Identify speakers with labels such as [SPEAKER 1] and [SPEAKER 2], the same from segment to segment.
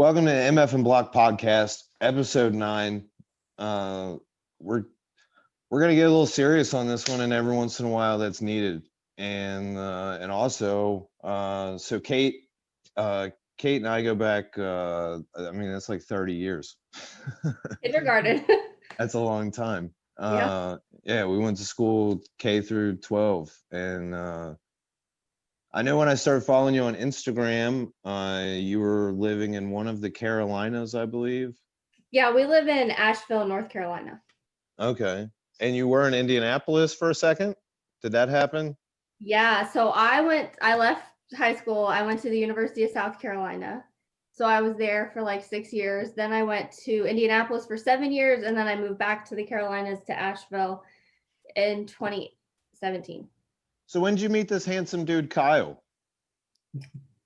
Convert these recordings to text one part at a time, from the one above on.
[SPEAKER 1] Welcome to MF and Block Podcast, episode 9. We're gonna get a little serious on this one, and every once in a while that's needed. And also, so Kate and I go back. That's like 30 years.
[SPEAKER 2] Kindergarten.
[SPEAKER 1] That's a long time.
[SPEAKER 2] Yeah.
[SPEAKER 1] Yeah, we went to school K through 12, and I know when I started following you on Instagram, you were living in one of the Carolinas, I believe.
[SPEAKER 2] Yeah, we live in Asheville, North Carolina.
[SPEAKER 1] Okay. And you were in Indianapolis for a second? Did that happen?
[SPEAKER 2] Yeah, so I left high school. I went to the University of South Carolina. So I was there for like 6 years. Then I went to Indianapolis for 7 years, and then I moved back to the Carolinas to Asheville in 2017.
[SPEAKER 1] So when did you meet this handsome dude, Kyle?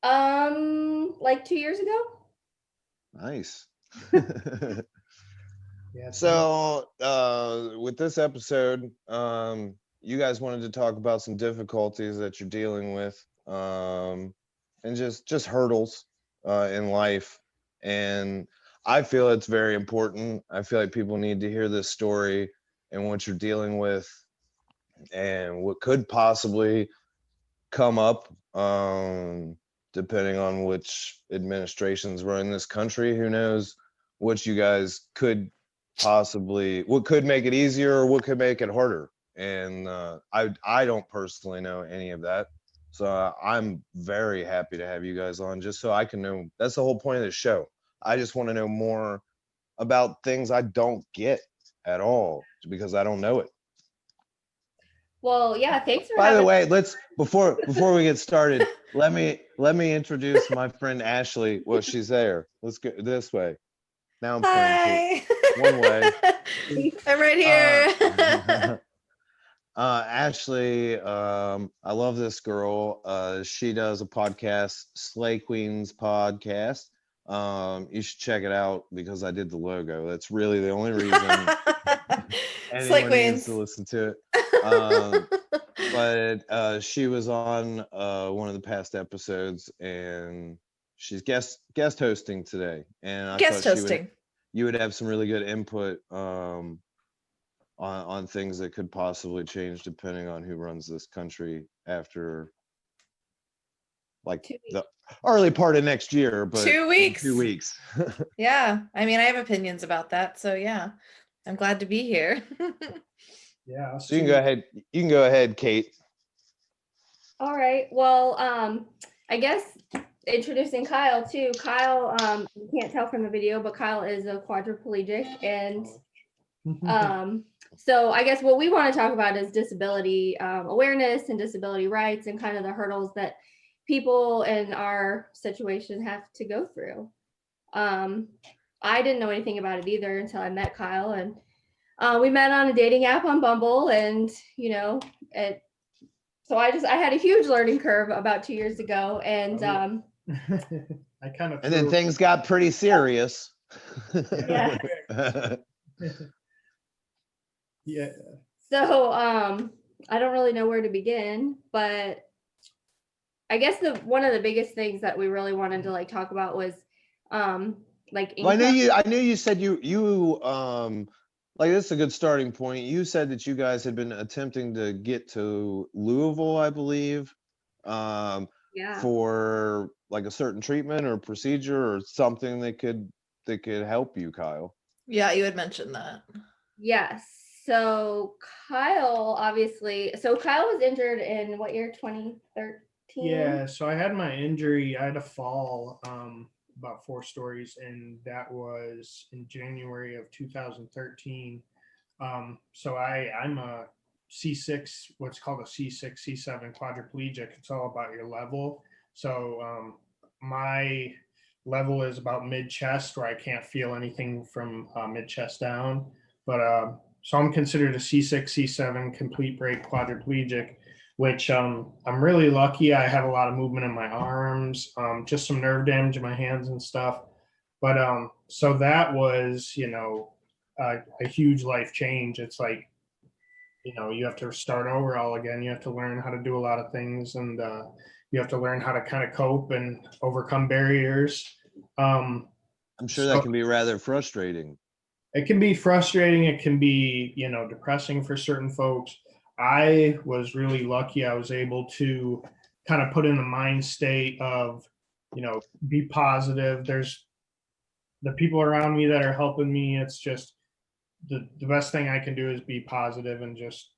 [SPEAKER 2] Like 2 years ago.
[SPEAKER 1] Nice.
[SPEAKER 3] Yeah.
[SPEAKER 1] So with this episode, you guys wanted to talk about some difficulties that you're dealing with, and just hurdles in life. And I feel it's very important. I feel like people need to hear this story and what you're dealing with and what could possibly come up, depending on which administrations run this country. Who knows what you guys could possibly, what could make it easier or what could make it harder. And I don't personally know any of that. So I'm very happy to have you guys on, just so I can know. That's the whole point of the show. I just want to know more about things I don't get at all because I don't know it.
[SPEAKER 2] Well, yeah, thanks for
[SPEAKER 1] By the
[SPEAKER 2] having
[SPEAKER 1] way, let's before we get started, let me introduce my friend Ashley. Well, she's there. Let's go this way. Now I'm pointing to one way.
[SPEAKER 4] I'm right here.
[SPEAKER 1] Ashley, I love this girl. She does a podcast, Slay Queens podcast. You should check it out because I did the logo. That's really the only reason
[SPEAKER 4] Slay
[SPEAKER 1] anyone needs
[SPEAKER 4] Queens.
[SPEAKER 1] to listen to it. But she was on one of the past episodes, and she's guest hosting today. And I
[SPEAKER 4] Guest
[SPEAKER 1] thought
[SPEAKER 4] hosting.
[SPEAKER 1] you would have some really good input on things that could possibly change depending on who runs this country after like the early part of next year. But
[SPEAKER 4] 2 weeks.
[SPEAKER 1] 2 weeks.
[SPEAKER 4] Yeah. I mean, I have opinions about that. So yeah, I'm glad to be here.
[SPEAKER 3] Yeah.
[SPEAKER 1] So you can go ahead, Kate.
[SPEAKER 2] All right. Well, I guess introducing Kyle too. Kyle, you can't tell from the video, but Kyle is a quadriplegic, and so I guess what we want to talk about is disability awareness and disability rights, and kind of the hurdles that people in our situation have to go through. I didn't know anything about it either until I met Kyle, and we met on a dating app on Bumble, and so I had a huge learning curve about 2 years ago, and
[SPEAKER 3] I kind of.
[SPEAKER 1] And then things got pretty serious.
[SPEAKER 2] Yeah.
[SPEAKER 3] Yeah.
[SPEAKER 2] So I don't really know where to begin, but I guess one of the biggest things that we really wanted to like talk about was like income.
[SPEAKER 1] Well, I knew you said you like this is a good starting point. You said that you guys had been attempting to get to Louisville, I believe,
[SPEAKER 2] Yeah.
[SPEAKER 1] for like a certain treatment or procedure or something that could help you, Kyle.
[SPEAKER 4] Yeah, you had mentioned that.
[SPEAKER 2] Yes. So Kyle was injured in what year? 2013?
[SPEAKER 3] Yeah. So I had my injury. I had a fall about 4 stories, and that was in January of 2013. So I'm a C6, what's called a C6, C7 quadriplegic. It's all about your level. So my level is about mid-chest, where I can't feel anything from mid-chest down. But so I'm considered a C6, C7 complete break quadriplegic, which I'm really lucky. I have a lot of movement in my arms, just some nerve damage in my hands and stuff. But so that was, a huge life change. It's like, you have to start over all again. You have to learn how to do a lot of things, and you have to learn how to kind of cope and overcome barriers.
[SPEAKER 1] I'm sure
[SPEAKER 3] So-
[SPEAKER 1] that can be rather frustrating.
[SPEAKER 3] It can be frustrating. It can be, depressing for certain folks. I was really lucky. I was able to kind of put in the mind state of, be positive. There's the people around me that are helping me. It's just the best thing I can do is be positive and just,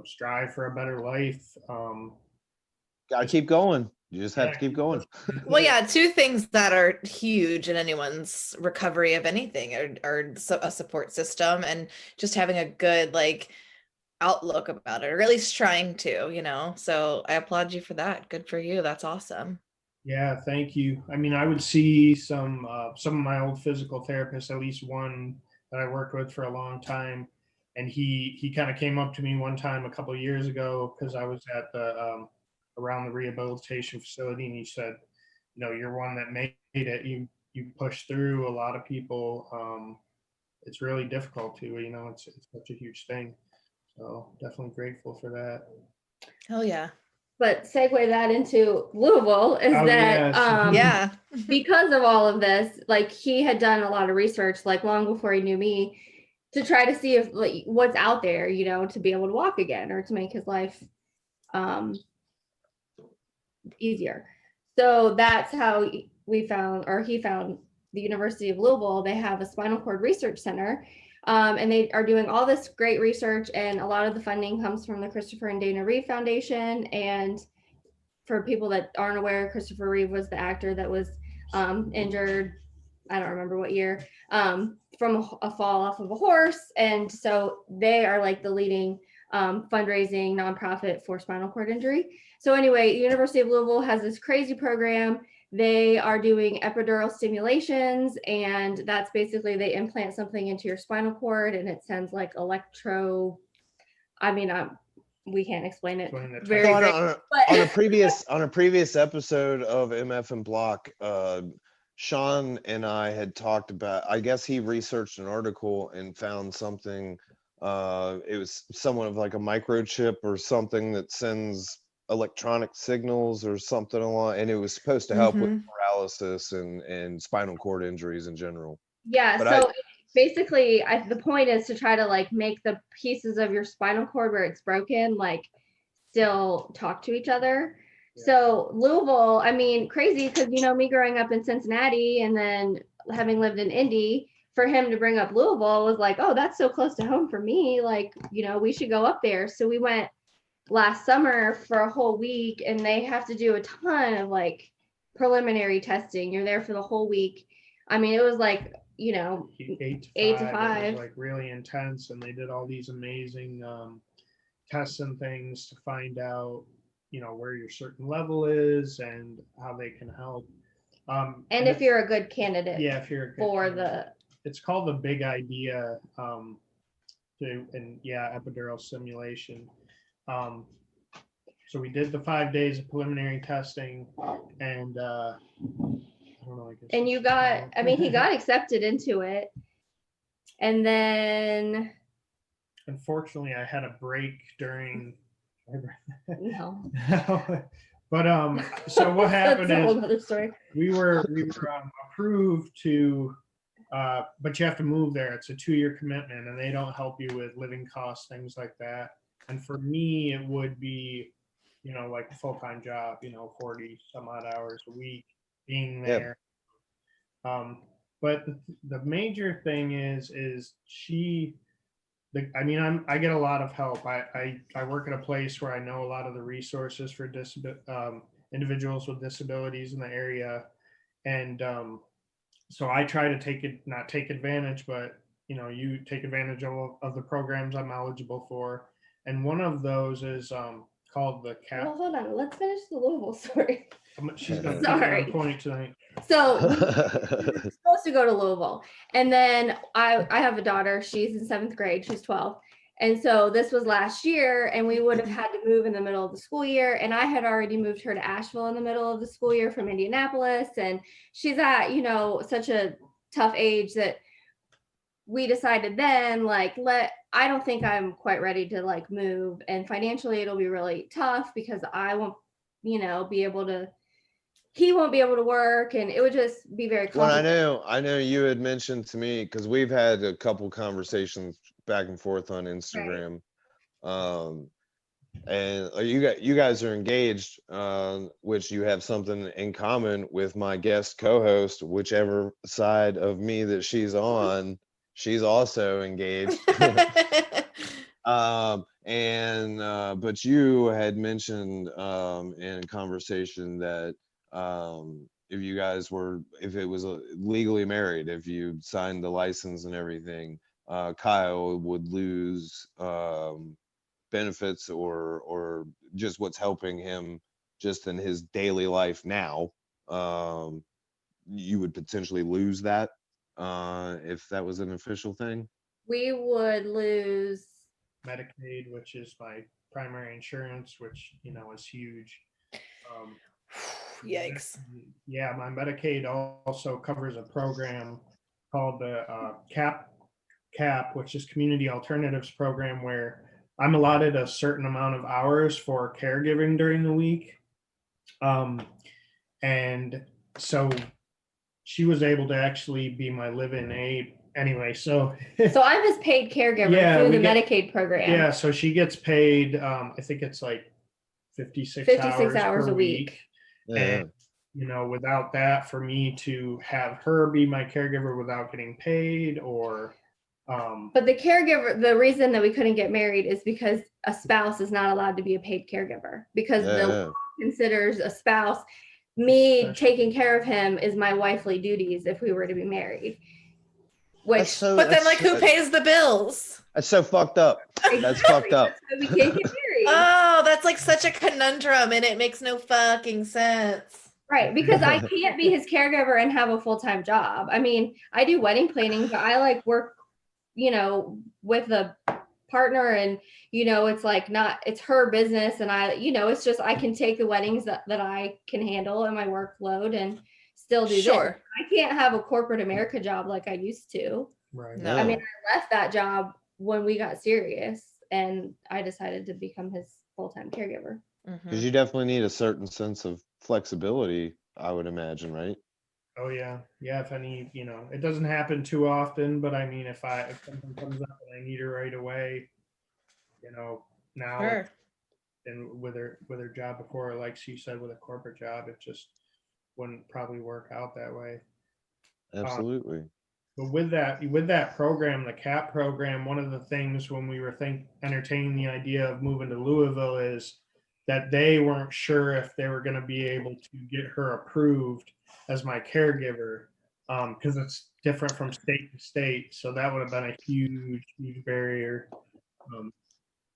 [SPEAKER 3] strive for a better life.
[SPEAKER 1] Gotta keep going. You just have to keep going.
[SPEAKER 4] Well, yeah, two things that are huge in anyone's recovery of anything are a support system and just having a good outlook about it, or at least trying to. So I applaud you for that. Good for you. That's awesome.
[SPEAKER 3] Yeah, thank you. I mean, I would see some of my old physical therapists, at least one that I worked with for a long time, and he kind of came up to me one time a couple of years ago because I was at the around the rehabilitation facility, and he said, you're one that made it. You pushed through. A lot of people, it's really difficult to. It's such a huge thing. So definitely grateful for that.
[SPEAKER 4] Hell yeah.
[SPEAKER 2] But segue that into Louisville is
[SPEAKER 3] Oh,
[SPEAKER 2] that
[SPEAKER 3] yes.
[SPEAKER 4] Yeah.
[SPEAKER 2] because of all of this, he had done a lot of research, long before he knew me, to try to see if what's out there, to be able to walk again or to make his life easier. So that's how he found the University of Louisville. They have a spinal cord research center, and they are doing all this great research, and a lot of the funding comes from the Christopher and Dana Reeve Foundation. And for people that aren't aware, Christopher Reeve was the actor that was injured, I don't remember what year, from a fall off of a horse. And so they are the leading fundraising nonprofit for spinal cord injury. So anyway, University of Louisville has this crazy program. They are doing epidural stimulations, and that's basically they implant something into your spinal cord and it sends electro. I mean, we can't explain it very
[SPEAKER 1] So
[SPEAKER 2] great,
[SPEAKER 1] on a previous episode of MF and Block, Sean and I had talked about, I guess he researched an article and found something, it was somewhat of a microchip or something that sends electronic signals or something along, and it was supposed to help with paralysis and spinal cord injuries in general.
[SPEAKER 2] Yeah, but basically the point is to try to make the pieces of your spinal cord where it's broken still talk to each other. Yeah. So Louisville, I mean, crazy because me growing up in Cincinnati and then having lived in Indy, for him to bring up Louisville was oh, that's so close to home for me, we should go up there. So we went last summer for a whole week, and they have to do a ton of preliminary testing. You're there for the whole week. I mean, it was 8 to 5.
[SPEAKER 3] It was really intense, and they did all these amazing tests and things to find out, where your certain level is and how they can help.
[SPEAKER 2] And if you're a good candidate,
[SPEAKER 3] if you're a good candidate. It's called the Big Idea, epidural stimulation. So we did the 5 days of preliminary testing, and I don't know.
[SPEAKER 2] And you got, I mean, he got accepted into it, and then.
[SPEAKER 3] Unfortunately, I had a break during.
[SPEAKER 2] No.
[SPEAKER 3] But so what happened
[SPEAKER 2] That's a whole other story.
[SPEAKER 3] we were approved to, but you have to move there. It's a 2-year commitment, and they don't help you with living costs, things like that. And for me, it would be, a full-time job, 40 some odd hours a week being there. Yep. But the major thing is I get a lot of help. I work at a place where I know a lot of the resources for individuals with disabilities in the area. And so I try to not take advantage, but, you take advantage of the programs I'm eligible for. And one of those is called the CAP.
[SPEAKER 2] Well, hold on. Let's finish the Louisville story.
[SPEAKER 3] She's going to put me on point tonight.
[SPEAKER 2] So we were supposed to go to Louisville. And then I have a daughter. She's in 7th grade. She's 12. And so this was last year, and we would have had to move in the middle of the school year. And I had already moved her to Asheville in the middle of the school year from Indianapolis. And she's at, such a tough age that we decided then I don't think I'm quite ready to move, and financially it'll be really tough because I won't, be able to he won't be able to work, and it would just be very
[SPEAKER 1] Well,
[SPEAKER 2] complicated.
[SPEAKER 1] I know you had mentioned to me, because we've had a couple conversations back and forth on Instagram. And you guys are engaged, which you have something in common with my guest co-host, whichever side of me that she's on, she's also engaged. But you had mentioned in a conversation that if it was legally married, if you signed the license and everything, Kyle would lose benefits or just what's helping him just in his daily life now. You would potentially lose that if that was an official thing.
[SPEAKER 2] We would lose.
[SPEAKER 3] Medicaid, which is my primary insurance, which is huge.
[SPEAKER 4] Yikes.
[SPEAKER 3] Yeah, my Medicaid also covers a program called the CAP, which is Community Alternatives Program, where I'm allotted a certain amount of hours for caregiving during the week. And so she was able to actually be my live-in aide anyway. So
[SPEAKER 2] I'm his paid caregiver through the Medicaid program.
[SPEAKER 3] Yeah, so she gets paid, I think it's like 56 hours
[SPEAKER 2] a week.
[SPEAKER 1] Yeah.
[SPEAKER 3] And, without that, for me to have her be my caregiver without getting paid or
[SPEAKER 2] But the caregiver, the reason that we couldn't get married is because a spouse is not allowed to be a paid caregiver, because the law considers a spouse, me taking care of him is my wifely duties if we were to be married. Which,
[SPEAKER 4] but then like who pays the bills?
[SPEAKER 1] That's so fucked up. That's fucked up.
[SPEAKER 2] That's why we can't get married.
[SPEAKER 4] Oh, that's like such a conundrum, and it makes no fucking sense.
[SPEAKER 2] Right, because I can't be his caregiver and have a full-time job. I mean, I do wedding planning, but I like work, with a partner, and it's like it's her business, and I, it's just I can take the weddings that I can handle and my workload and still do this. I can't have a corporate America job like I used to.
[SPEAKER 3] Right.
[SPEAKER 4] No.
[SPEAKER 2] I mean, I left that job when we got serious, and I decided to become his full-time caregiver.
[SPEAKER 1] Because you definitely need a certain sense of flexibility, I would imagine, right?
[SPEAKER 3] Oh yeah. If I need, it doesn't happen too often, but I mean, if something comes up and I need her right away, now
[SPEAKER 4] Sure.
[SPEAKER 3] and with her job before, like she said, with a corporate job, it just wouldn't probably work out that way.
[SPEAKER 1] Absolutely.
[SPEAKER 3] But with that program, the CAP program, one of the things when we were entertaining the idea of moving to Louisville is that they weren't sure if they were going to be able to get her approved as my caregiver, because it's different from state to state. So that would have been a huge, huge barrier.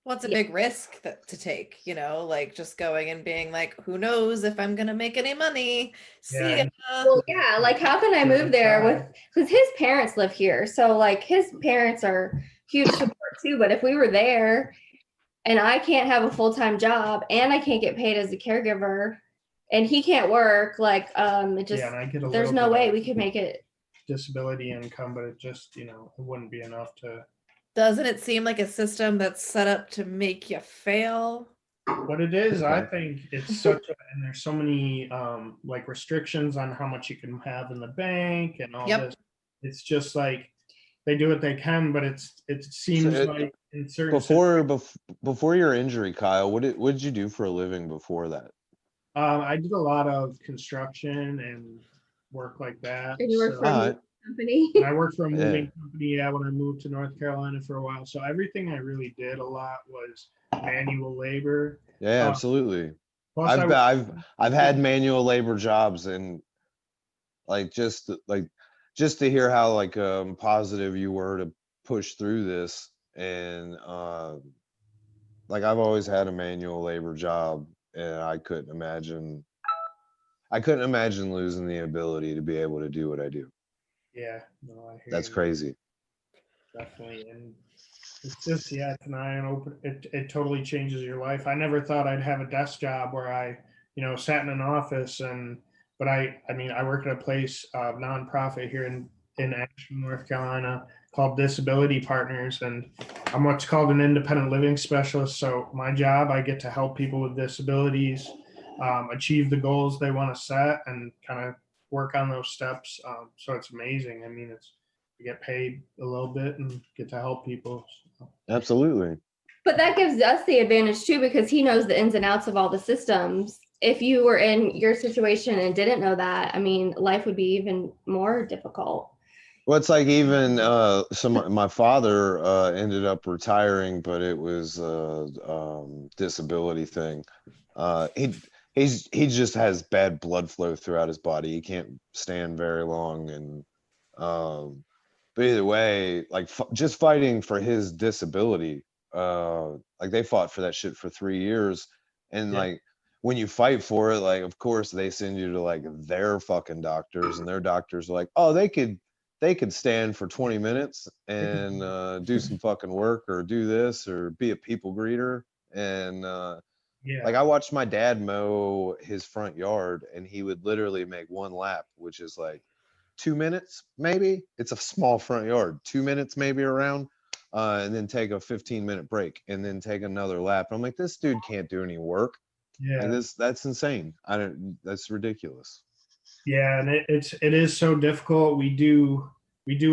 [SPEAKER 4] Well, it's a big risk to take, like just going and being like, who knows if I'm going to make any money. See ya.
[SPEAKER 2] Well, yeah, like how can I move there because his parents live here. So like his parents are huge support too. But if we were there and I can't have a full-time job and I can't get paid as a caregiver and he can't work, like it just, there's no way we could make it.
[SPEAKER 3] Disability income, but it just, it wouldn't be enough to.
[SPEAKER 4] Doesn't it seem like a system that's set up to make you fail?
[SPEAKER 3] What it is, I think it's and there's so many like restrictions on how much you can have in the bank and all this. It's just like they do what they can, but it seems like in certain
[SPEAKER 1] before your injury, Kyle, what did you do for a living before that?
[SPEAKER 3] I did a lot of construction and work like that.
[SPEAKER 2] And you worked for a moving company?
[SPEAKER 3] I worked for a moving company, when I moved to North Carolina for a while. So everything I really did a lot was manual labor.
[SPEAKER 1] Yeah, absolutely. I've had manual labor jobs, and just to hear how positive you were to push through this, and I've always had a manual labor job, and I couldn't imagine losing the ability to be able to do what I do.
[SPEAKER 3] Yeah, no, I hear
[SPEAKER 1] that's
[SPEAKER 3] you.
[SPEAKER 1] Crazy.
[SPEAKER 3] Definitely, and it's just it's an eye open. It totally changes your life. I never thought I'd have a desk job where I, sat in an office but I work at a place, nonprofit here in Asheville, North Carolina, called Disability Partners, and I'm what's called an independent living specialist. So my job, I get to help people with disabilities achieve the goals they want to set and kind of work on those steps. So it's amazing. I mean, it's you get paid a little bit and get to help people. So.
[SPEAKER 1] Absolutely.
[SPEAKER 2] But that gives us the advantage too, because he knows the ins and outs of all the systems. If you were in your situation and didn't know that, I mean, life would be even more difficult.
[SPEAKER 1] Well, it's like even my father ended up retiring, but it was a disability thing. He just has bad blood flow throughout his body. He can't stand very long, and but either way, like just fighting for his disability, like they fought for that shit for 3 years, and
[SPEAKER 3] Yeah.
[SPEAKER 1] like when you fight for it, like of course they send you to like their fucking doctors, and their doctors are like, oh, they could stand for 20 minutes and do some fucking work or do this or be a people greeter. And like
[SPEAKER 3] Yeah.
[SPEAKER 1] I watched my dad mow his front yard, and he would literally make one lap, which is like 2 minutes, maybe. It's a small front yard, 2 minutes maybe around, and then take a 15-minute break and then take another lap. I'm like, this dude can't do any work. Like
[SPEAKER 3] Yeah.
[SPEAKER 1] that's insane. That's ridiculous.
[SPEAKER 3] Yeah, and it is so difficult. We do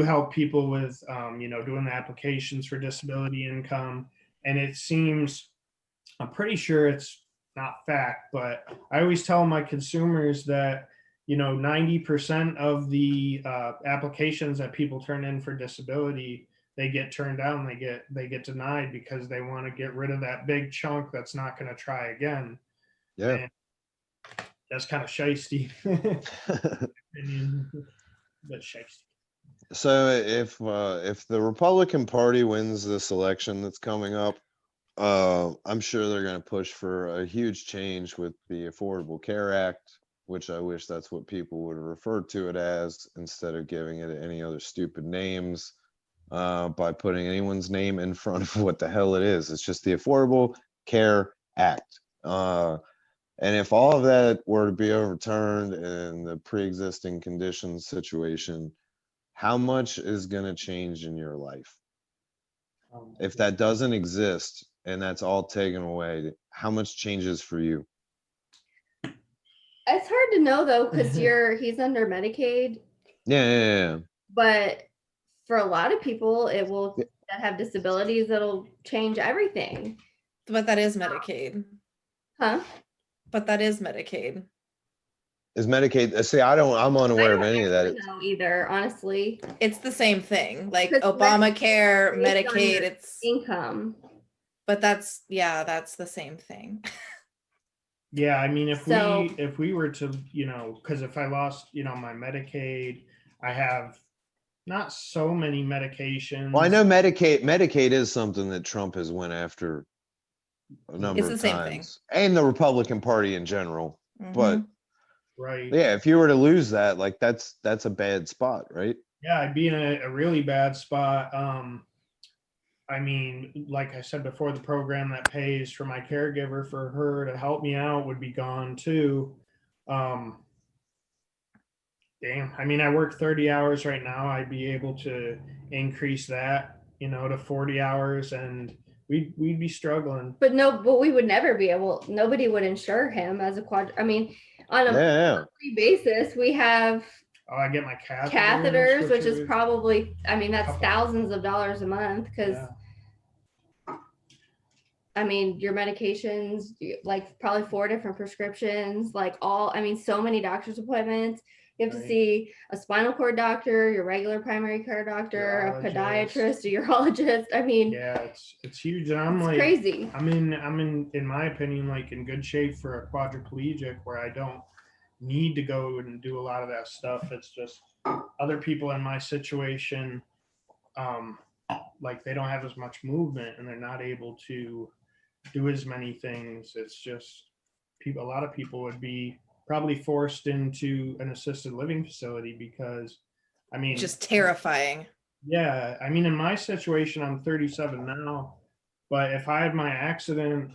[SPEAKER 3] help people with doing the applications for disability income, and it seems, I'm pretty sure it's not fact, but I always tell my consumers that 90% of the applications that people turn in for disability, they get turned down, they get denied because they want to get rid of that big chunk that's not going to try again.
[SPEAKER 1] Yeah.
[SPEAKER 3] And that's kind of shisty. But shisty.
[SPEAKER 1] So if the Republican Party wins this election that's coming up, I'm sure they're going to push for a huge change with the Affordable Care Act, which I wish that's what people would refer to it as instead of giving it any other stupid names, by putting anyone's name in front of what the hell it is. It's just the Affordable Care Act. And if all of that were to be overturned in the pre-existing conditions situation, how much is going to change in your life? If that doesn't exist and that's all taken away, how much changes for you?
[SPEAKER 2] It's hard to know though, because he's under Medicaid,
[SPEAKER 1] Yeah.
[SPEAKER 2] but for a lot of people, it will that have disabilities, it'll change everything.
[SPEAKER 4] But that is Medicaid.
[SPEAKER 2] Huh?
[SPEAKER 4] But that is Medicaid.
[SPEAKER 1] Is Medicaid? See, I'm unaware of any of that.
[SPEAKER 2] No, either, honestly.
[SPEAKER 4] It's the same thing. Like
[SPEAKER 2] 'Cause
[SPEAKER 4] Obamacare,
[SPEAKER 2] based on
[SPEAKER 4] Medicaid,
[SPEAKER 2] your
[SPEAKER 4] it's
[SPEAKER 2] income.
[SPEAKER 4] but that's the same thing.
[SPEAKER 3] Yeah, I mean,
[SPEAKER 2] So-
[SPEAKER 3] if we were to, because if I lost, my Medicaid, I have not so many medications.
[SPEAKER 1] Well, I know Medicaid is something that Trump has went after a number
[SPEAKER 4] It's
[SPEAKER 1] of
[SPEAKER 4] the same thing.
[SPEAKER 1] times, and the Republican Party in general. But
[SPEAKER 4] Mhm.
[SPEAKER 3] Right.
[SPEAKER 1] yeah, if you were to lose that, like that's a bad spot, right?
[SPEAKER 3] Yeah, I'd be in a really bad spot. I mean, like I said before, the program that pays for my caregiver for her to help me out would be gone too. Damn. I mean, I work 30 hours right now. I'd be able to increase that, to 40 hours, and we'd be struggling.
[SPEAKER 2] But we would never be able, nobody would insure him as a I mean, on a monthly basis, we have
[SPEAKER 3] Oh, I get my
[SPEAKER 2] catheters, which is probably, I mean, that's
[SPEAKER 3] Couple.
[SPEAKER 2] thousands of dollars a month because I mean, your medications, like probably 4 different prescriptions, like I mean, so many doctor's appointments. You have to see a spinal cord doctor, your regular primary care doctor, a podiatrist, a urologist. I mean,
[SPEAKER 3] yeah, it's huge. And I'm
[SPEAKER 2] it's crazy.
[SPEAKER 3] I'm in my opinion, like in good shape for a quadriplegic where I don't need to go and do a lot of that stuff. It's just other people in my situation, like they don't have as much movement and they're not able to do as many things. It's just a lot of people would be probably forced into an assisted living facility because, I mean,
[SPEAKER 4] Just terrifying.
[SPEAKER 3] Yeah, I mean, in my situation, I'm 37 now, but if I had my accident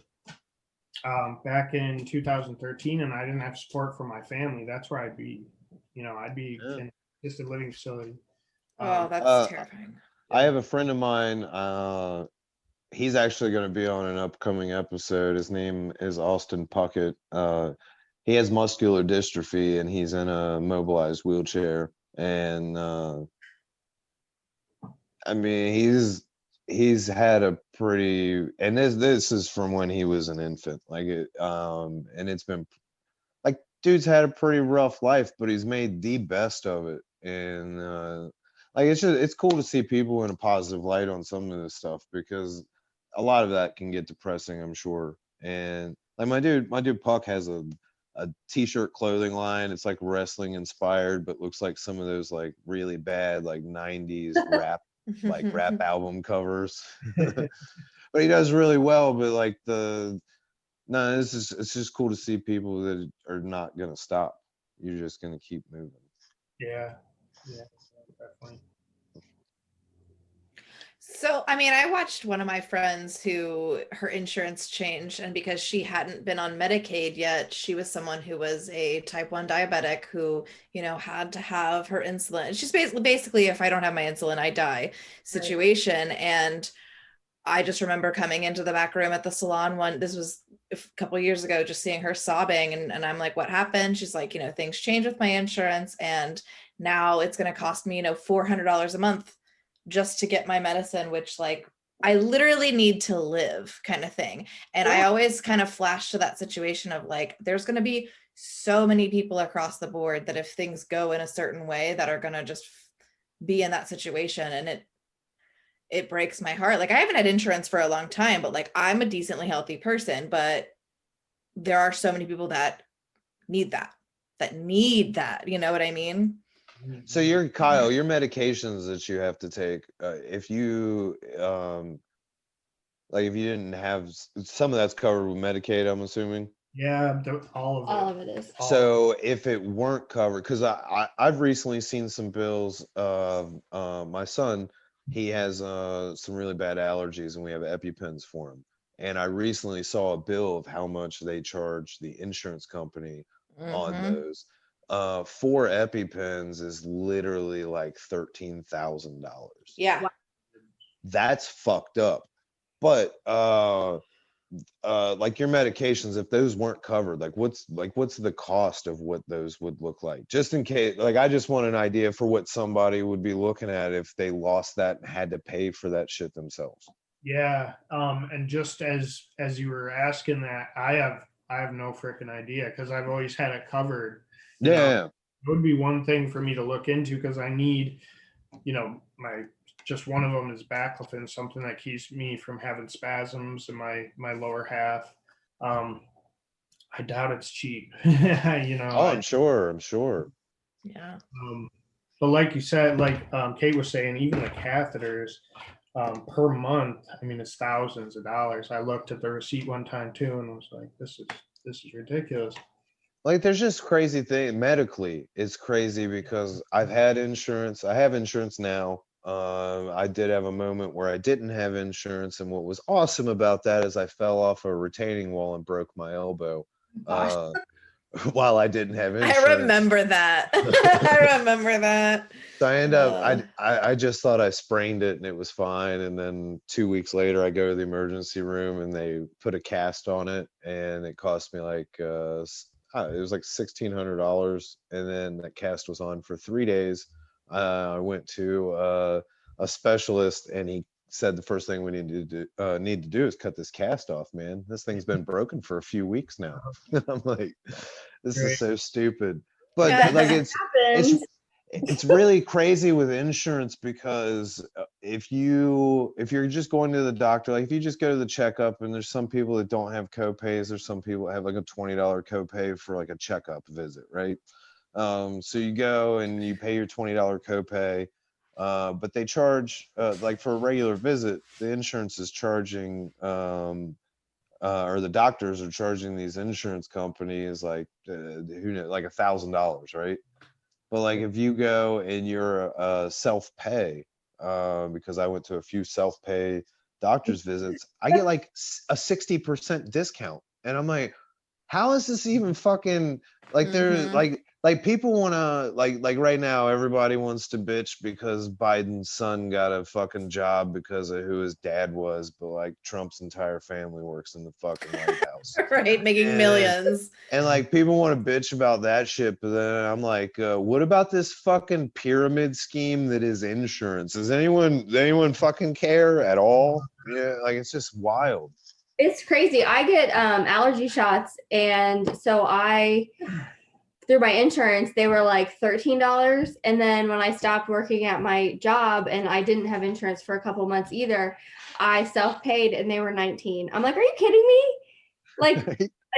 [SPEAKER 3] back in 2013 and I didn't have support from my family, that's where I'd be. I'd be in assisted living facility.
[SPEAKER 4] Oh, that's terrifying.
[SPEAKER 1] I have a friend of mine. He's actually going to be on an upcoming episode. His name is Austin Puckett. he has muscular dystrophy and he's in a mobilized wheelchair. And I mean, he's had a pretty, and this is from when he was an infant, like it, and it's been like, dude's had a pretty rough life, but he's made the best of it. And like, it's cool to see people in a positive light on some of this stuff, because a lot of that can get depressing, I'm sure. And like my dude Puck has a t-shirt clothing line. It's like wrestling inspired, but looks like some of those like really bad like 90s rap album covers. But he does really well. But like no, it's just cool to see people that are not gonna stop. You're just gonna keep moving.
[SPEAKER 3] Yeah, definitely.
[SPEAKER 4] So, I mean, I watched one of my friends who her insurance changed, and because she hadn't been on Medicaid yet, she was someone who was a type 1 diabetic who, had to have her insulin. She's basically, if I don't have my insulin, I die situation. Right. And I just remember coming into the back room at the salon this was a couple of years ago, just seeing her sobbing. And I'm like, what happened? She's like, things changed with my insurance, and now it's going to cost me, $400 a month just to get my medicine, which like I literally need to live kind of thing. And I always kind of flash to that situation of like, there's going to be so many people across the board that if things go in a certain way that are going to just be in that situation. And it breaks my heart. Like I haven't had insurance for a long time, but like I'm a decently healthy person, but there are so many people that need that, you know what I mean?
[SPEAKER 1] So you're Kyle, your medications that you have to take, if you like if you didn't have some of that's covered with Medicaid, I'm assuming.
[SPEAKER 3] Yeah, all of it.
[SPEAKER 2] All of it is.
[SPEAKER 1] So if it weren't covered, because I've recently seen some bills of my son, he has some really bad allergies, and we have EpiPens for him. And I recently saw a bill of how much they charge the insurance company on those. 4 EpiPens is literally like $13,000.
[SPEAKER 4] Yeah.
[SPEAKER 1] That's fucked up. But like your medications, if those weren't covered, like what's the cost of what those would look like, just in case, like I just want an idea for what somebody would be looking at if they lost that and had to pay for that shit themselves.
[SPEAKER 3] Yeah, and just as you were asking that, I have no freaking idea, because I've always had it covered.
[SPEAKER 1] Yeah.
[SPEAKER 3] It would be one thing for me to look into, because I need, just one of them is baclofen, something that keeps me from having spasms in my lower half. I doubt it's cheap.
[SPEAKER 1] Oh, I'm sure.
[SPEAKER 4] Yeah.
[SPEAKER 3] But like you said, like Kate was saying, even the catheters per month, I mean, it's thousands of dollars. I looked at the receipt one time too and was like, this is ridiculous.
[SPEAKER 1] Like there's just crazy thing medically. It's crazy because I have insurance now. I did have a moment where I didn't have insurance, and what was awesome about that is I fell off a retaining wall and broke my elbow while I didn't have insurance.
[SPEAKER 4] I remember that. I remember that.
[SPEAKER 1] So I just thought I sprained it and it was fine, and then 2 weeks later I go to the emergency room and they put a cast on it, and it cost me like it was like $1,600, and then that cast was on for 3 days. I went to a specialist, and he said the first thing we need to do is cut this cast off, man. This thing's been broken for a few weeks now. I'm like, this is so stupid. But like it's really crazy with insurance, because if you're just going to the doctor, like if you just go to the checkup, and there's some people that don't have copays, there's some people that have like a $20 copay for like a checkup visit, right? So you go and you pay your $20 copay, but they charge like for a regular visit, the insurance is charging or the doctors are charging these insurance companies like who knows, like $1,000, right? But like if you go and you're self-pay, because I went to a few self-pay doctor's visits, I get like a 60% discount, and I'm like, how is this even fucking like there's
[SPEAKER 4] Mhm.
[SPEAKER 1] like people want to like right now everybody wants to bitch because Biden's son got a fucking job because of who his dad was, but like Trump's entire family works in the fucking White House.
[SPEAKER 4] Right, making
[SPEAKER 1] And
[SPEAKER 4] millions.
[SPEAKER 1] and like people want to bitch about that shit, but then I'm like, what about this fucking pyramid scheme that is insurance? Does anyone fucking care at all? Yeah, like it's just wild.
[SPEAKER 2] It's crazy. I get allergy shots, and so I through my insurance they were like $13, and then when I stopped working at my job and I didn't have insurance for a couple months either, I self-paid and they were 19. I'm like, are you kidding me? Like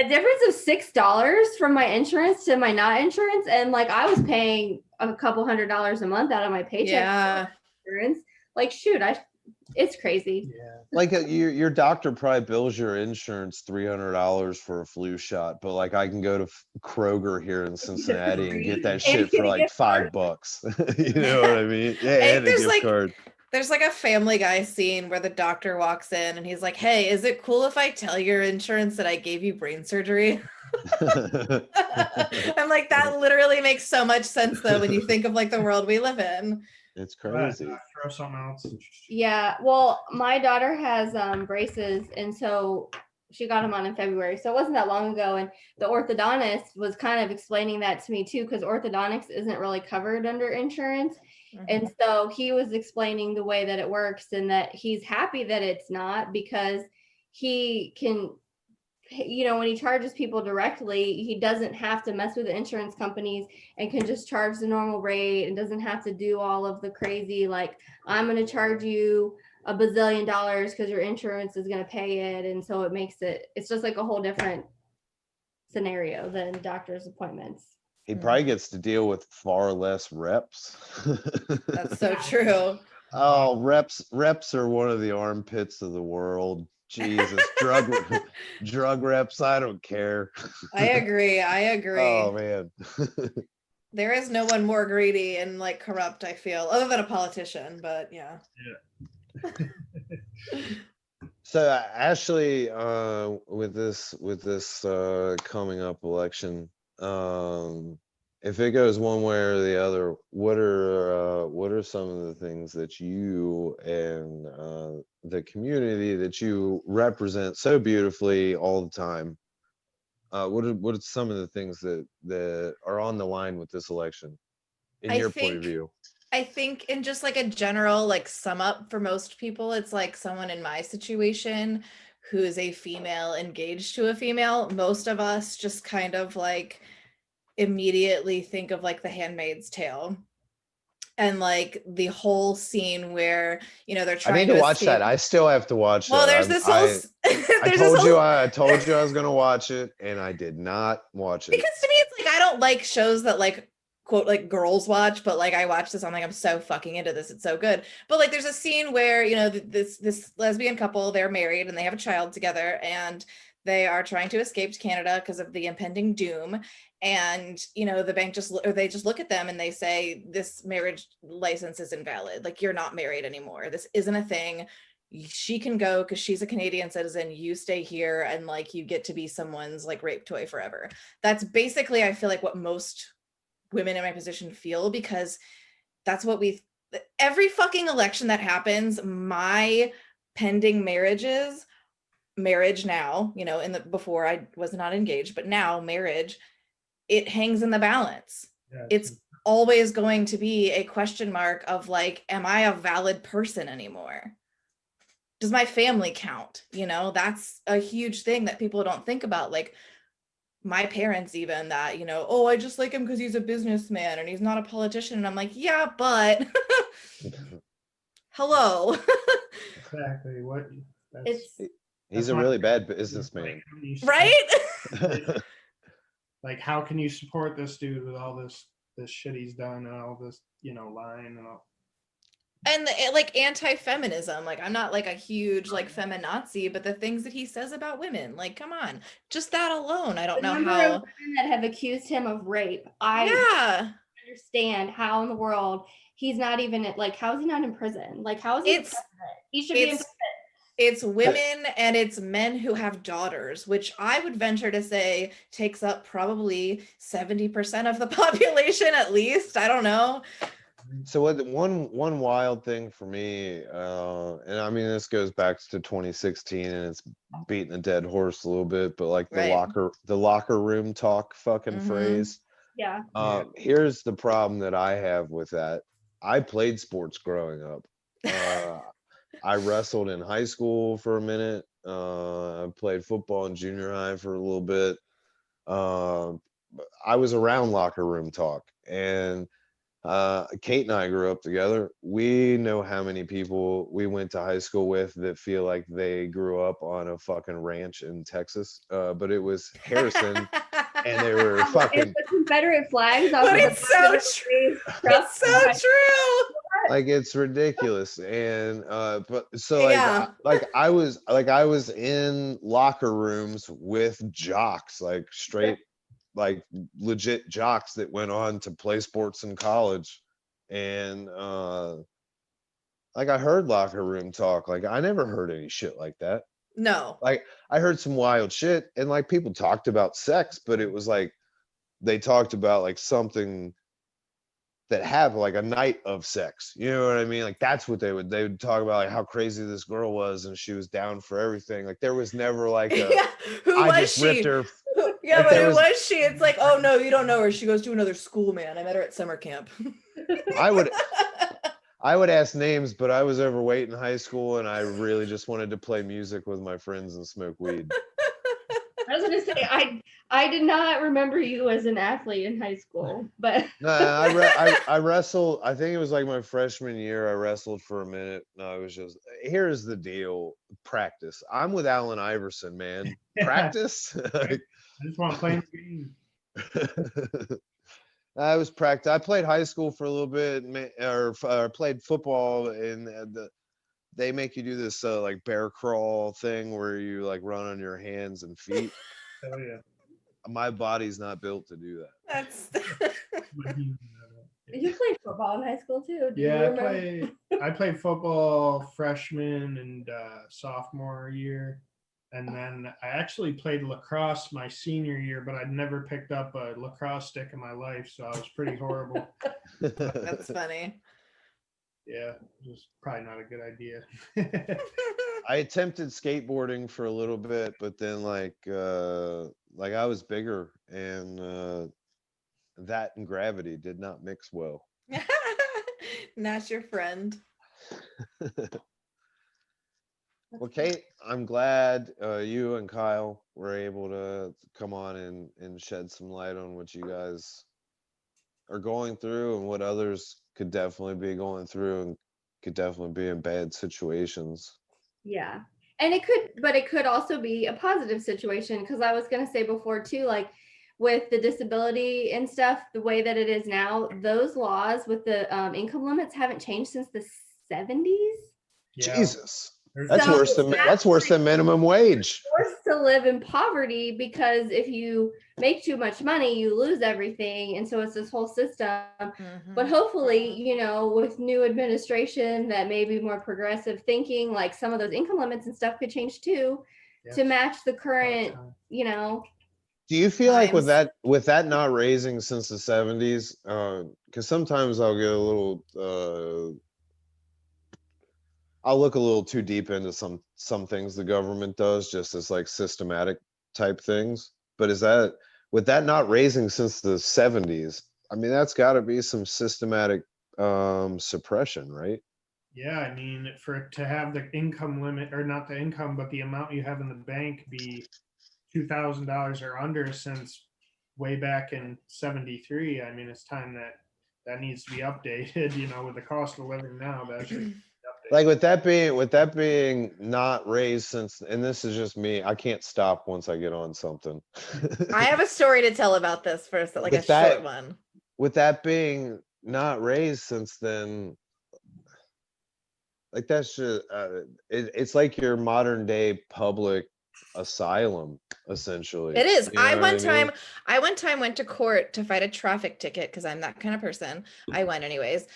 [SPEAKER 2] a difference of $6 from my insurance to my not insurance, and like I was paying a couple $100s a month out of my paycheck
[SPEAKER 4] Yeah.
[SPEAKER 2] for insurance. Like shoot, it's crazy.
[SPEAKER 3] Yeah.
[SPEAKER 1] Like your doctor probably bills your insurance $300 for a flu shot, but like I can go to Kroger here in Cincinnati and get that
[SPEAKER 2] And
[SPEAKER 1] shit
[SPEAKER 2] get
[SPEAKER 1] for
[SPEAKER 2] a
[SPEAKER 1] like
[SPEAKER 2] gift card.
[SPEAKER 1] $5. You know what I mean? Yeah,
[SPEAKER 4] I think
[SPEAKER 1] and a gift card.
[SPEAKER 4] there's like a Family Guy scene where the doctor walks in and he's like, "Hey, is it cool if I tell your insurance that I gave you brain surgery?" I'm like, that literally makes so much sense though when you think of like the world we live in.
[SPEAKER 1] It's
[SPEAKER 3] Go ahead,
[SPEAKER 1] crazy.
[SPEAKER 3] throw something else.
[SPEAKER 2] Yeah, well, my daughter has braces, and so she got them on in February. So it wasn't that long ago, and the orthodontist was kind of explaining that to me too, because orthodontics isn't really covered under insurance. And so he was explaining the way that it works, and that he's happy that it's not, because he can, you know, when he charges people directly, he doesn't have to mess with the insurance companies and can just charge the normal rate and doesn't have to do all of the crazy, like, I'm going to charge you a bazillion dollars because your insurance is going to pay it. And so it's just like a whole different scenario than doctor's appointments.
[SPEAKER 1] He probably gets to deal with far less reps.
[SPEAKER 4] That's so true.
[SPEAKER 1] Oh, reps are one of the armpits of the world. Jesus, drug reps, I don't care.
[SPEAKER 4] I agree.
[SPEAKER 1] Oh man.
[SPEAKER 4] There is no one more greedy and like corrupt, I feel, other than a politician, but yeah.
[SPEAKER 1] So Ashley, with this coming up election, if it goes one way or the other, what are some of the things that you and the community that you represent so beautifully all the time, what are some of the things that are on the line with this election in your point of view?
[SPEAKER 4] I think in just like a general like sum up for most people, it's like someone in my situation who is a female engaged to a female. Most of us just kind of like immediately think of like The Handmaid's Tale and like the whole scene where, you know, they're trying
[SPEAKER 1] I need to watch
[SPEAKER 4] escape.
[SPEAKER 1] that. I still have to watch
[SPEAKER 4] Well,
[SPEAKER 1] that.
[SPEAKER 4] there's this whole
[SPEAKER 1] I told you I was gonna watch it, and I did not watch it.
[SPEAKER 4] Because to me it's like I don't like shows that like quote like girls watch, but like I watch this, I'm like, I'm so fucking into this, it's so good. But like there's a scene where, you know, this lesbian couple, they're married and they have a child together, and they are trying to escape to Canada because of the impending doom. And you know, the bank they just look at them and they say, this marriage license is invalid, like you're not married anymore, this isn't a thing. She can go because she's a Canadian citizen, you stay here, and like you get to be someone's like rape toy forever. That's basically, I feel like, what most women in my position feel, because that's what every fucking election that happens, my pending marriage now, you know, before I was not engaged, but now marriage, it hangs in the balance.
[SPEAKER 3] Yeah,
[SPEAKER 4] it's always going to be a question mark of like, am I a valid person anymore? Does my family count? You know, that's a huge thing that people don't think about. Like my parents, even, that, you know, oh, I just like him because he's a businessman and he's not a politician. And I'm like, yeah, but hello.
[SPEAKER 3] Exactly.
[SPEAKER 1] He's a really bad businessman.
[SPEAKER 4] Right?
[SPEAKER 3] Like, how can you support this dude with all this shit he's done and all this, you know, lying and all?
[SPEAKER 4] And like anti-feminism, like I'm not like a huge like feminazi, but the things that he says about women, like, come on, just that alone, I don't know how.
[SPEAKER 2] Women that have accused him of rape, I understand how in the world he's not even like, how is he not in prison? Like, how is he? He should be in prison.
[SPEAKER 4] It's women and it's men who have daughters, which I would venture to say takes up probably 70% of the population at least. I don't know.
[SPEAKER 1] So one wild thing for me, and I mean this goes back to 2016, and it's beating a dead horse a little bit, but like the
[SPEAKER 4] Right.
[SPEAKER 1] locker room talk fucking
[SPEAKER 4] Mhm.
[SPEAKER 1] phrase.
[SPEAKER 2] Yeah.
[SPEAKER 1] Here's the problem that I have with that. I played sports growing up. I wrestled in high school for a minute. I played football in junior high for a little bit. I was around locker room talk, and Kate and I grew up together. We know how many people we went to high school with that feel like they grew up on a fucking ranch in Texas. But it was Harrison, and they were
[SPEAKER 2] And
[SPEAKER 1] fucking
[SPEAKER 2] the Confederate flags off
[SPEAKER 4] But
[SPEAKER 2] of the
[SPEAKER 4] it's so
[SPEAKER 2] back of
[SPEAKER 4] true.
[SPEAKER 2] the truck.
[SPEAKER 4] It's so true.
[SPEAKER 1] like it's ridiculous. And but so
[SPEAKER 4] Yeah.
[SPEAKER 1] I was in locker rooms with jocks, like straight, like legit jocks that went on to play sports in college. And like I heard locker room talk. Like I never heard any shit like that.
[SPEAKER 4] No.
[SPEAKER 1] Like I heard some wild shit, and like people talked about sex, but it was like they talked about like something that have like a night of sex. You know what I mean? Like that's what they would talk about, like how crazy this girl was and she was down for everything. Like there was never like a
[SPEAKER 4] Yeah. Who
[SPEAKER 1] I
[SPEAKER 4] was
[SPEAKER 1] just ripped
[SPEAKER 4] she?
[SPEAKER 1] her.
[SPEAKER 4] Yeah,
[SPEAKER 1] Like,
[SPEAKER 4] but
[SPEAKER 1] there
[SPEAKER 4] who
[SPEAKER 1] was-
[SPEAKER 4] was she? It's like, oh no, you don't know her. She goes to another school, man. I met her at summer camp.
[SPEAKER 1] I would ask names, but I was overweight in high school and I really just wanted to play music with my friends and smoke weed.
[SPEAKER 2] I was gonna say I did not remember you as an athlete in high school, but
[SPEAKER 1] No, I wrestled. I think it was like my freshman year. I wrestled for a minute. No, it was just, here's the deal. Practice. I'm with Allen Iverson, man. Practice.
[SPEAKER 3] I just want to play the game.
[SPEAKER 1] I was practice. I played high school for a little bit, or played football, and they make you do this like bear crawl thing where you like run on your hands and feet.
[SPEAKER 3] Oh yeah.
[SPEAKER 1] My body's not built to do that.
[SPEAKER 4] That's
[SPEAKER 2] you played football in high school too. Do you
[SPEAKER 3] Yeah,
[SPEAKER 2] remember?
[SPEAKER 3] I played football freshman and sophomore year, and then I actually played lacrosse my senior year, but I'd never picked up a lacrosse stick in my life, so I was pretty horrible.
[SPEAKER 4] that's funny.
[SPEAKER 3] Yeah, it was probably not a good idea.
[SPEAKER 1] I attempted skateboarding for a little bit, but then like I was bigger, and that and gravity did not mix well.
[SPEAKER 4] Not your friend.
[SPEAKER 1] Well, Kate, I'm glad you and Kyle were able to come on and shed some light on what you guys are going through and what others could definitely be going through and could definitely be in bad situations.
[SPEAKER 2] Yeah. And it could also be a positive situation, because I was going to say before too, like with the disability and stuff, the way that it is now, those laws with the income limits haven't changed since the 70s.
[SPEAKER 3] Yeah.
[SPEAKER 1] Jesus.
[SPEAKER 3] There's
[SPEAKER 1] That's
[SPEAKER 2] So
[SPEAKER 1] worse than minimum wage.
[SPEAKER 2] Forced to live in poverty, because if you make too much money, you lose everything. And so it's this whole system. But hopefully, you know, with new administration that may be more progressive thinking, like some of those income limits and stuff could change too, to match the current, you know.
[SPEAKER 1] Do you feel like with
[SPEAKER 4] Times.
[SPEAKER 1] that not raising since the 70s, because sometimes I'll get a little I'll look a little too deep into some things the government does, just as like systematic type things. But is that, with that not raising since the 70s, I mean that's got to be some systematic suppression, right?
[SPEAKER 3] Yeah, I mean, for it to have the income limit, or not the income, but the amount you have in the bank be $2,000 or under since way back in '73, I mean, it's time that needs to be updated. You know, with the cost of living now, that should be updated.
[SPEAKER 1] Like with that being not raised since, and this is just me, I can't stop once I get on something.
[SPEAKER 4] I have a story to tell about this first, like
[SPEAKER 1] With
[SPEAKER 4] a
[SPEAKER 1] that-
[SPEAKER 4] short one.
[SPEAKER 1] With that being not raised since then, like that's just it's like your modern day public asylum, essentially.
[SPEAKER 4] It is.
[SPEAKER 1] You know what
[SPEAKER 4] I one time went to court to fight a traffic ticket because I'm that kind of person. I went anyways.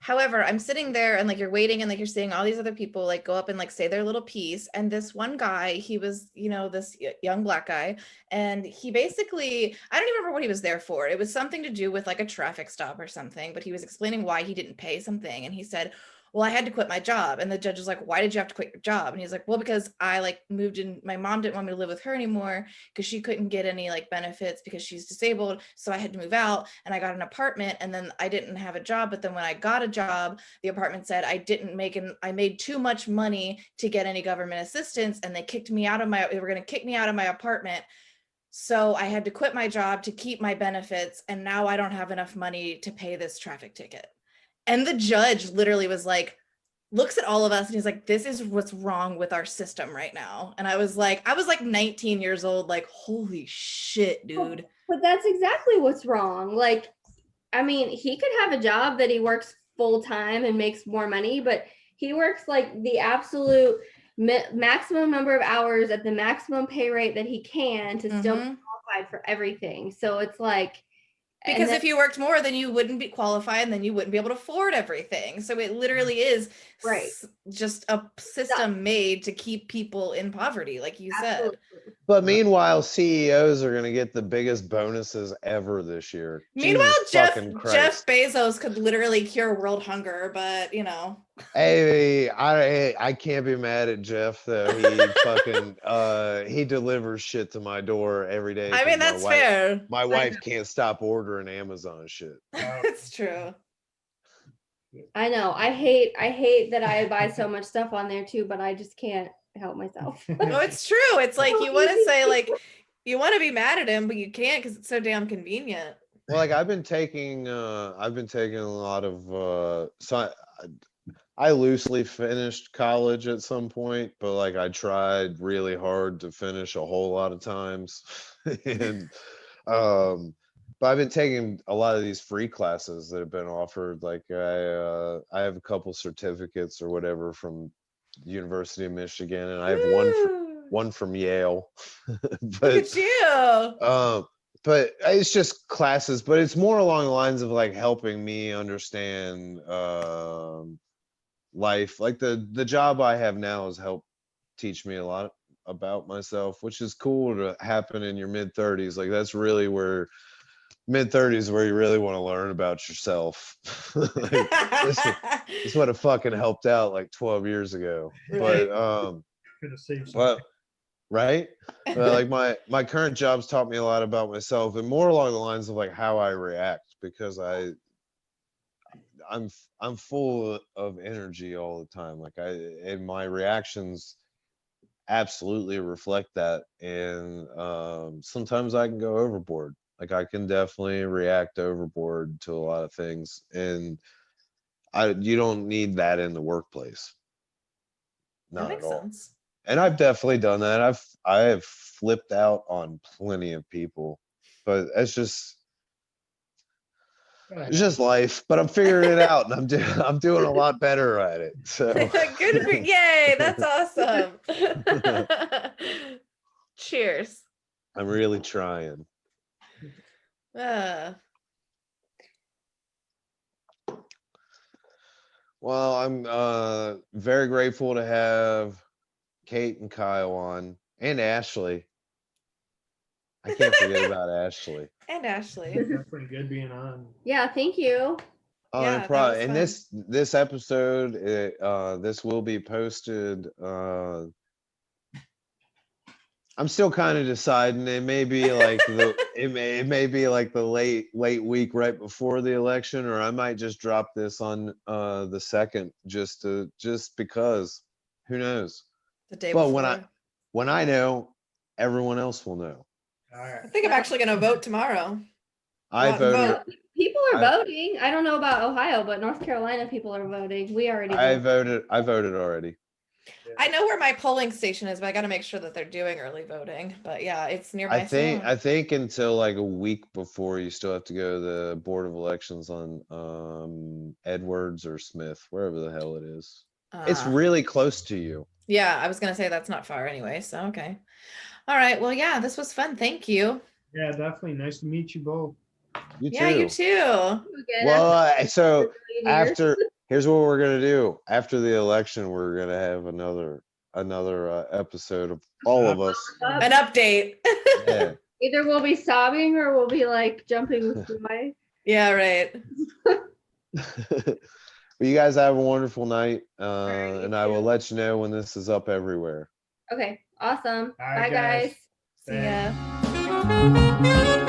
[SPEAKER 4] However, I'm sitting there and like you're waiting and like you're seeing all these other people like go up and like say their little piece. And this one guy, he was, this young Black guy. And he basically, I don't even remember what he was there for. It was something to do with like a traffic stop or something, but he was explaining why he didn't pay something. And he said, well, I had to quit my job. And the judge was like, why did you have to quit your job? And he's like, well, because I like moved in, my mom didn't want me to live with her anymore because she couldn't get any like benefits because she's disabled. So I had to move out and I got an apartment and then I didn't have a job. But then when I got a job, the apartment said I made too much money to get any government assistance. And they were going to kick me out of my apartment. So I had to quit my job to keep my benefits. And now I don't have enough money to pay this traffic ticket. And the judge literally was like, looks at all of us and he's like, this is what's wrong with our system right now. And I was like 19 years old, like, holy shit, dude.
[SPEAKER 2] But that's exactly what's wrong. Like, I mean, he could have a job that he works full time and makes more money, but he works like the absolute maximum number of hours at the maximum pay rate that he can to still be qualified for everything. So it's like,
[SPEAKER 4] because if you worked more, then you wouldn't be qualified and then you wouldn't be able to afford everything. So it literally is just a system made to keep people in poverty, like you said.
[SPEAKER 1] But meanwhile, CEOs are going to get the biggest bonuses ever this year.
[SPEAKER 4] Meanwhile, Jeff Bezos could literally cure world hunger, but
[SPEAKER 1] Hey, I can't be mad at Jeff though. He fucking he delivers shit to my door every day.
[SPEAKER 4] I mean, that's fair.
[SPEAKER 1] My wife can't stop ordering Amazon shit.
[SPEAKER 4] It's true.
[SPEAKER 2] I know. I hate that I buy so much stuff on there too, but I just can't help myself.
[SPEAKER 4] No, it's true. It's like you want to say like you want to be mad at him, but you can't because it's so damn convenient.
[SPEAKER 1] Well, like I've been taking a lot of so I loosely finished college at some point, but like I tried really hard to finish a whole lot of times. And but I've been taking a lot of these free classes that have been offered. Like I have a couple certificates or whatever from University of Michigan, and I have one from Yale. But,
[SPEAKER 4] look at you.
[SPEAKER 1] But it's just classes, but it's more along the lines of like helping me understand life. Like the job I have now has helped teach me a lot about myself, which is cool to happen in your mid-30s. Like that's really where mid-30s where you really want to learn about yourself. Like, this would have fucking helped out like 12 years ago.
[SPEAKER 3] Right.
[SPEAKER 1] But
[SPEAKER 3] Could have saved
[SPEAKER 1] well, right? But like my current job's taught me a lot about myself, and more along the lines of like how I react, because I'm full of energy all the time. Like and my reactions absolutely reflect that. And sometimes I can go overboard. Like I can definitely react overboard to a lot of things, and you don't need that in the workplace. Not
[SPEAKER 4] that makes
[SPEAKER 1] at all.
[SPEAKER 4] sense.
[SPEAKER 1] And I've definitely done that. I have flipped out on plenty of people, but it's just life. But I'm figuring it out, and I'm doing a lot better at it. So
[SPEAKER 4] good for yay! That's awesome. Cheers.
[SPEAKER 1] I'm really trying. Well, I'm very grateful to have Kate and Kyle on, and Ashley. I can't forget about Ashley.
[SPEAKER 4] And Ashley.
[SPEAKER 3] Definitely good being on.
[SPEAKER 2] Yeah, thank you.
[SPEAKER 4] Yeah,
[SPEAKER 1] and this episode, this will be posted. I'm still kind of deciding. It may be like it may be like the late week right before the election, or I might just drop this on the 2nd just because. Who knows?
[SPEAKER 4] The day
[SPEAKER 1] But
[SPEAKER 4] before.
[SPEAKER 1] when I know, everyone else will know.
[SPEAKER 3] All right.
[SPEAKER 4] I think I'm actually going to vote tomorrow.
[SPEAKER 1] I voted.
[SPEAKER 2] People are voting. I don't know about Ohio, but North Carolina people are voting. We already voted.
[SPEAKER 1] I voted already.
[SPEAKER 4] I know where my polling station is, but I got to make sure that they're doing early voting. But yeah, it's near my
[SPEAKER 1] I think until like a week before, you still have to go to the Board of Elections on Edwards or Smith, wherever the hell it is. It's really close to you.
[SPEAKER 4] Yeah, I was going to say that's not far anyway. So, okay. All right. Well, yeah, this was fun. Thank you.
[SPEAKER 3] Yeah, definitely. Nice to meet you both.
[SPEAKER 1] You too.
[SPEAKER 4] Yeah, you too.
[SPEAKER 1] Well, so after Here's what we're gonna do. After the election, we're gonna have another episode of all of us.
[SPEAKER 4] An update.
[SPEAKER 1] Yeah.
[SPEAKER 2] Either we'll be sobbing or we'll be like jumping with joy.
[SPEAKER 4] Yeah, right.
[SPEAKER 1] Well, you guys have a wonderful night,
[SPEAKER 2] right, you
[SPEAKER 1] and I will
[SPEAKER 2] too.
[SPEAKER 1] let you know when this is up everywhere.
[SPEAKER 2] Okay, awesome.
[SPEAKER 3] All right,
[SPEAKER 2] Bye, guys.
[SPEAKER 3] guys.
[SPEAKER 4] See ya.
[SPEAKER 3] Thanks.